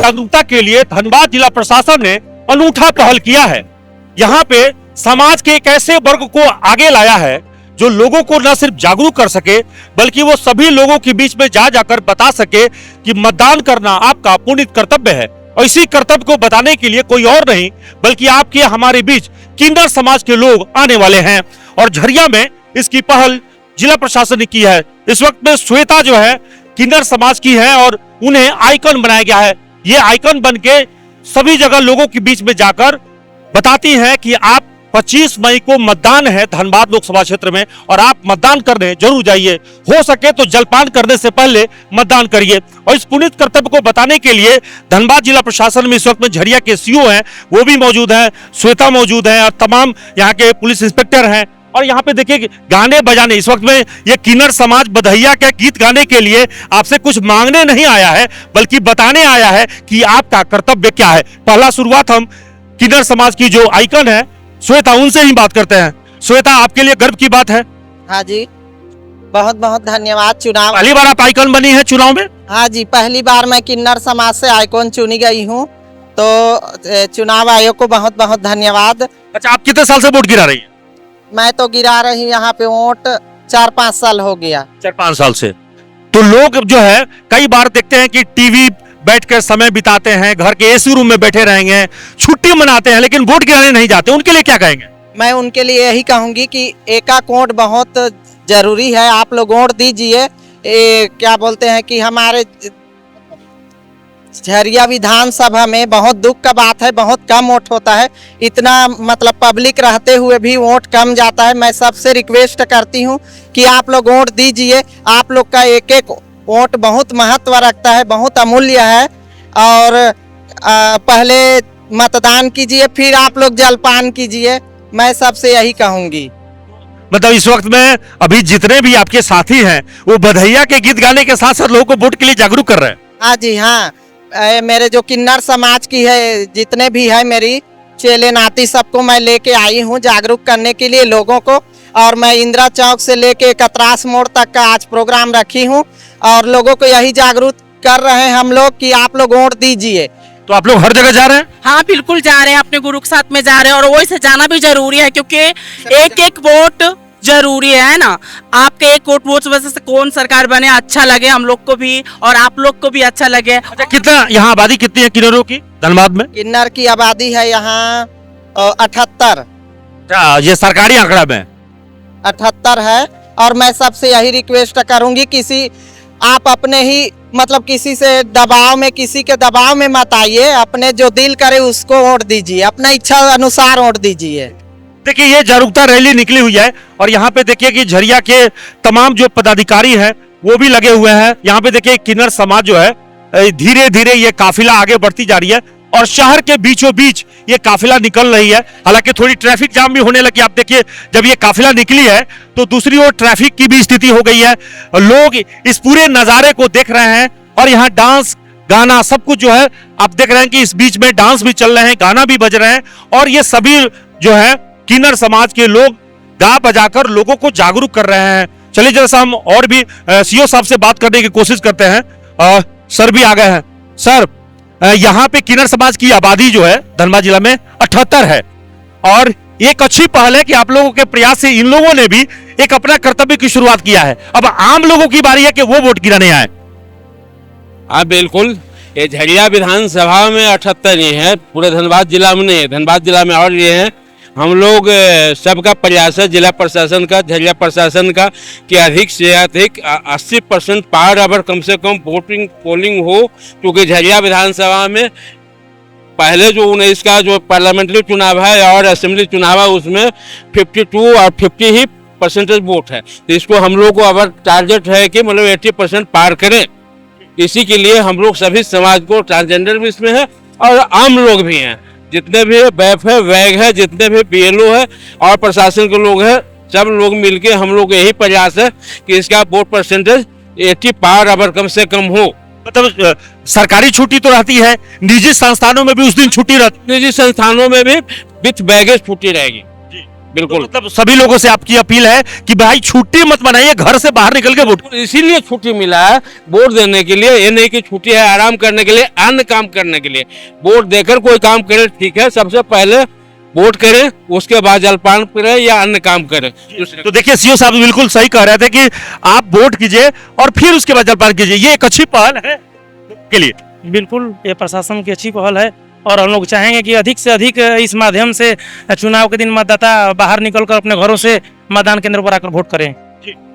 जागरूकता के लिए धनबाद जिला प्रशासन ने अनूठा पहल किया है। यहाँ पे समाज के एक ऐसे वर्ग को आगे लाया है जो लोगों को न सिर्फ जागरूक कर सके बल्कि वो सभी लोगों के बीच में जा जाकर बता सके कि मतदान करना आपका पुनीत कर्तव्य है। और इसी कर्तव्य को बताने के लिए कोई और नहीं बल्कि आपके हमारे बीच किन्नर समाज के लोग आने वाले हैं और झरिया में इसकी पहल जिला प्रशासन ने की है। इस वक्त में श्वेता जो है किन्नर समाज की है और उन्हें आइकन बनाया गया है। ये आइकन बन के सभी जगह लोगों के बीच में जाकर बताती हैं कि आप 25 मई को मतदान है धनबाद लोकसभा क्षेत्र में और आप मतदान करने जरूर जाइए। हो सके तो जलपान करने से पहले मतदान करिए। और इस पुनीत कर्तव्य को बताने के लिए धनबाद जिला प्रशासन में इस वक्त में झरिया के सीओ हैं, वो भी मौजूद हैं, श्वेता मौजूद है और तमाम यहाँ के पुलिस इंस्पेक्टर हैं। और यहाँ पे देखिए गाने बजाने इस वक्त में ये किन्नर समाज बधैया के गीत गाने के लिए आपसे कुछ मांगने नहीं आया है बल्कि बताने आया है कि आपका कर्तव्य क्या है। पहला शुरुआत हम किन्नर समाज की जो आइकन है श्वेता, उनसे ही बात करते हैं। श्वेता, आपके लिए गर्व की बात है? हाँ जी, बहुत बहुत धन्यवाद। चुनाव पहली बार आप आइकन बनी है चुनाव में? हाँ जी, पहली बार मैं किन्नर समाज से आइकन चुनी गई हूँ, तो चुनाव आयोग को बहुत बहुत धन्यवाद। अच्छा, आप कितने साल से वोट गिरा रही है? मैं तो गिरा रही यहाँ पे वोट 4-5 साल हो गया। 4-5 साल से। तो लोग जो है कई बार देखते हैं कि टीवी बैठकर समय बिताते हैं, घर के एसी रूम में बैठे रहेंगे, छुट्टी मनाते हैं, लेकिन वोट गिराने नहीं जाते। उनके लिए क्या कहेंगे? मैं उनके लिए यही कहूंगी कि एका वोट बहुत जरूरी है। आप लोग वोट दीजिए। क्या बोलते हैं कि हमारे झरिया विधानसभा में बहुत दुख का बात है, बहुत कम वोट होता है। इतना मतलब पब्लिक रहते हुए भी वोट कम जाता है। मैं सबसे रिक्वेस्ट करती हूं कि आप लोग वोट दीजिए। आप लोग का एक एक वोट बहुत महत्व रखता है, बहुत अमूल्य है। और पहले मतदान कीजिए, फिर आप लोग जलपान कीजिए। मैं सबसे यही कहूंगी। मतलब इस वक्त में अभी जितने भी आपके साथी हैं वो बधैया के गीत गाने के साथ साथ लोगों को वोट के लिए जागरूक कर रहे हैं। हाँ जी, हाँ, मेरे जो किन्नर समाज की है, जितने भी है मेरी चेले नाती, सबको मैं लेके आई हूँ जागरूक करने के लिए लोगों को। और मैं इंदिरा चौक से लेके कतरास मोड़ तक का आज प्रोग्राम रखी हूँ और लोगों को यही जागरूक कर रहे हैं हम लोग कि आप लोग वोट दीजिए। तो आप लोग हर जगह जा रहे हैं? हाँ, बिल्कुल जा रहे हैं, अपने गुरु के साथ में जा रहे हैं और वही से जाना भी जरूरी है क्योंकि एक एक वोट जरूरी है ना। आपके एक वोट वजह से कौन सरकार बने अच्छा लगे हम लोग को भी और आप लोग को भी अच्छा लगे। अच्छा, कितना यहाँ आबादी कितनी है किन्नरों की धनबाद में? किन्नर की आबादी है यहाँ 78। ये सरकारी आंकड़ा में 78 है। और मैं सबसे यही रिक्वेस्ट करूंगी, किसी आप अपने ही मतलब किसी से दबाव में, किसी के दबाव में मत आइए। अपने जो दिल करे उसको वोट दीजिए, अपना इच्छा अनुसार वोट दीजिए। देखिए ये जागरूकता रैली निकली हुई है और यहाँ पे देखिए कि झरिया के तमाम जो पदाधिकारी हैं वो भी लगे हुए हैं। यहाँ पे देखिए किन्नर समाज जो है धीरे धीरे ये काफिला आगे बढ़ती जा रही है और शहर के बीचों बीच ये काफिला निकल रही है। हालांकि थोड़ी ट्रैफिक जाम भी होने लगी। आप देखिए जब ये काफिला निकली है तो दूसरी ओर ट्रैफिक की भी स्थिति हो गई है। लोग इस पूरे नजारे को देख रहे हैं और यहाँ डांस गाना सब कुछ जो है आप देख रहे हैं कि इस बीच में डांस भी चल रहे हैं, गाना भी बज रहे हैं और ये सभी जो है किन्नर समाज के लोग गा बजाकर लोगों को जागरूक कर रहे हैं। चलिए जैसा हम और भी सीओ साहब से बात करने की कोशिश करते हैं। सर भी आ गए हैं। सर, यहाँ पे किन्नर समाज की आबादी जो है धनबाद जिला में 78 है और एक अच्छी पहल है कि आप लोगों के प्रयास से इन लोगों ने भी एक अपना कर्तव्य की शुरुआत किया है। अब आम लोगों की बारी है कि वो वोट गिराने आए। हाँ बिल्कुल, ये झरिया विधानसभा में 78 ही है, पूरे धनबाद जिला में नहीं है। धनबाद जिला में और ये हैं हम लोग सबका प्रयास है, जिला प्रशासन का, झरिया प्रशासन का, कि अधिक से अधिक 80% पार अगर कम से कम पोलिंग हो, क्योंकि झरिया विधानसभा में पहले जो 19 का जो पार्लियामेंट्री चुनाव है और असेंबली चुनाव है उसमें 52 और 50 ही परसेंटेज वोट है। तो इसको हम लोग को अगर टारगेट है कि मतलब 80% पार करें, इसी के लिए हम लोग सभी समाज को, ट्रांसजेंडर भी इसमें है और आम लोग भी हैं, जितने भी बैफ है, वैग है, जितने भी BLO है और प्रशासन के लोग हैं, सब लोग मिलके हम लोग यही प्रयास है कि इसका वोट परसेंटेज 80 पार अगर कम से कम हो। मतलब सरकारी छुट्टी तो रहती है, निजी संस्थानों में भी उस दिन छुट्टी रहती है? निजी संस्थानों में भी विथ बैगेज छुट्टी रहेगी। बिल्कुल। तो मतलब सभी लोगों से आपकी अपील है कि भाई छुट्टी मत बनाइए, घर से बाहर निकल के वोट। इसीलिए छुट्टी मिला है वोट देने के लिए, ये नहीं कि छुट्टी है आराम करने के लिए, अन्य काम करने के लिए। वोट देकर कोई काम करे ठीक है, सबसे पहले वोट करें, उसके बाद जलपान करें या अन्य काम करें। तो देखिए सीओ साहब बिल्कुल सही कह रहे थे कि आप वोट कीजिए और फिर उसके बाद जलपान कीजिए, ये एक अच्छी पहल है के लिए। बिल्कुल, ये प्रशासन की अच्छी पहल है और हम लोग चाहेंगे कि अधिक से अधिक इस माध्यम से चुनाव के दिन मतदाता बाहर निकलकर अपने घरों से मतदान केंद्र पर आकर वोट करें।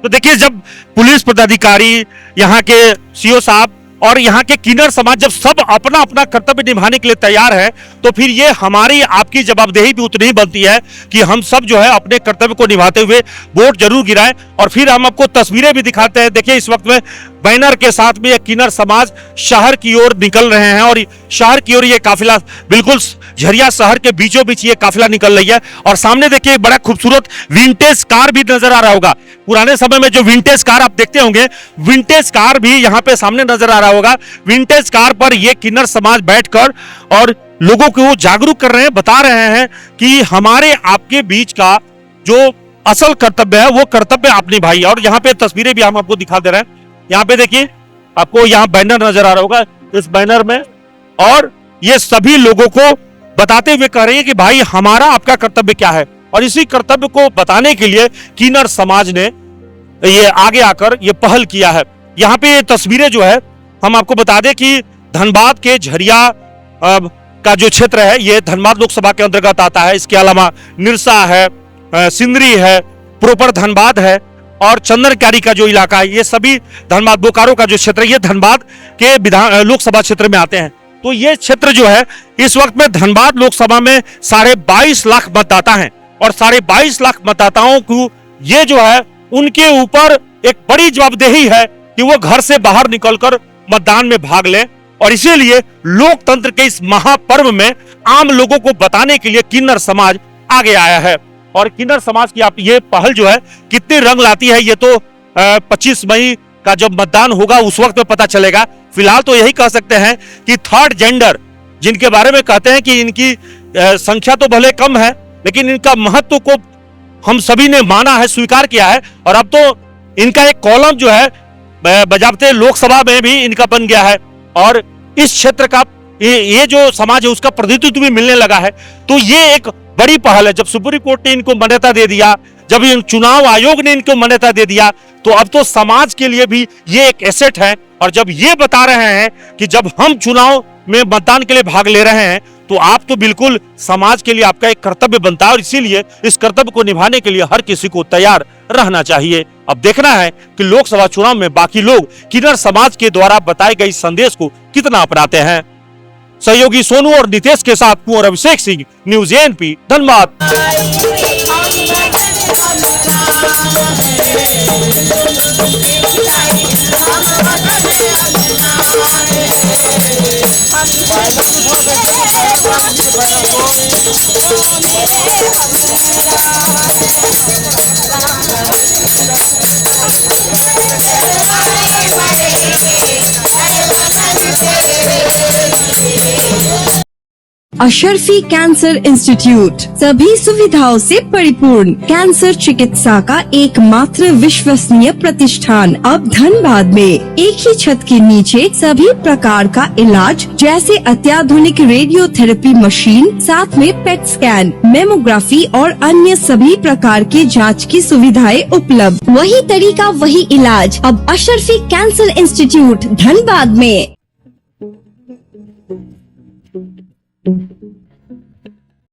तो देखिए जब पुलिस पदाधिकारी, यहाँ के सीओ साहब और यहाँ के किन्नर समाज जब सब अपना अपना कर्तव्य निभाने के लिए तैयार है, तो फिर ये हमारी आपकी जवाबदेही भी उतनी ही बनती है कि हम सब जो है अपने कर्तव्य को निभाते हुए वोट जरूर गिराएं। और फिर हम आपको तस्वीरें भी दिखाते हैं। देखिए इस वक्त में बैनर के साथ में ये किन्नर समाज शहर की ओर निकल रहे हैं और शहर की ओर ये काफिला बिल्कुल झरिया शहर के बीचों बीच ये काफिला निकल रही है। और सामने देखिए एक बड़ा खूबसूरत विंटेज कार भी नजर आ रहा होगा। पुराने समय में जो विंटेज कार आप देखते होंगे, विंटेज कार भी यहाँ पे सामने नजर आ रहा होगा। विंटेज कार पर ये किन्नर समाज बैठकर और लोगों को जागरूक कर रहे हैं, बता रहे हैं कि हमारे आपके बीच का जो असल कर्तव्य है वो कर्तव्य आप निभाइए। और यहाँ पे तस्वीरें भी हम आपको दिखा दे रहे हैं। यहाँ पे देखिए आपको यहाँ बैनर नजर आ रहा होगा, इस बैनर में, और ये सभी लोगों को बताते हुए कह रही है कि भाई हमारा आपका कर्तव्य क्या है। और इसी कर्तव्य को बताने के लिए किन्नर समाज ने ये आगे आकर ये पहल किया है। यहाँ पे ये तस्वीरें जो है हम आपको बता दें कि धनबाद के झरिया का जो क्षेत्र है ये धनबाद लोकसभा के अंतर्गत आता है। इसके अलावा निरसा है, सिंदरी है, प्रोपर धनबाद है और चंदनकारी का जो इलाका है, ये सभी धनबाद बोकारो का जो क्षेत्र है ये धनबाद के लोकसभा क्षेत्र में आते हैं। तो ये क्षेत्र जो है इस वक्त में धनबाद लोकसभा में 22.5 लाख मतदाता हैं और 22.5 लाख मतदाताओं को ये जो है उनके ऊपर एक बड़ी जवाबदेही है कि वो घर से बाहर निकलकर मतदान में भाग लें। और इसीलिए लोकतंत्र के इस महापर्व में आम लोगों को बताने के लिए किन्नर समाज आगे आया है। और किन्नर समाज की आप ये पहल जो है कितने रंग लाती है ये तो 25 मई का जब मतदान होगा उस वक्त में पता चलेगा। फिलहाल तो यही कह सकते हैं कि थर्ड जेंडर जिनके बारे में कहते हैं कि इनकी संख्या तो भले कम है लेकिन इनका महत्व को हम सभी ने माना है, स्वीकार किया है। और अब तो इनका एक कॉलम जो है बजाबते लोकसभा में भी इनका बन गया है और इस क्षेत्र का ये जो समाज है उसका प्रतिनिधित्व भी मिलने लगा है। तो ये एक बड़ी पहल है। जब सुप्रीम कोर्ट ने इनको मान्यता दे दिया, जब चुनाव आयोग ने इनको मान्यता दे दिया, तो अब तो समाज के लिए भी ये एक एसेट है। और जब ये बता रहे हैं कि जब हम चुनाव में मतदान के लिए भाग ले रहे हैं तो आप तो बिल्कुल समाज के लिए आपका एक कर्तव्य बनता है और इसीलिए इस कर्तव्य को निभाने के लिए हर किसी को तैयार रहना चाहिए। अब देखना है कि लोकसभा चुनाव में बाकी लोग किन्नर समाज के द्वारा बताए गए संदेश को कितना अपनाते हैं। सहयोगी सोनू और नितेश के साथ Kunwar Abhishek Singh, news ANP, Dhanbad. Asharfi cancer institute सभी सुविधाओं से परिपूर्ण कैंसर चिकित्सा का एकमात्र विश्वसनीय प्रतिष्ठान अब धनबाद में एक ही छत के नीचे सभी प्रकार का इलाज जैसे अत्याधुनिक रेडियोथेरेपी मशीन, साथ में पेट स्कैन, मेमोग्राफी और अन्य सभी प्रकार के जांच की सुविधाएं उपलब्ध। वही तरीका वही इलाज अब अशरफी कैंसर इंस्टीट्यूट धनबाद में।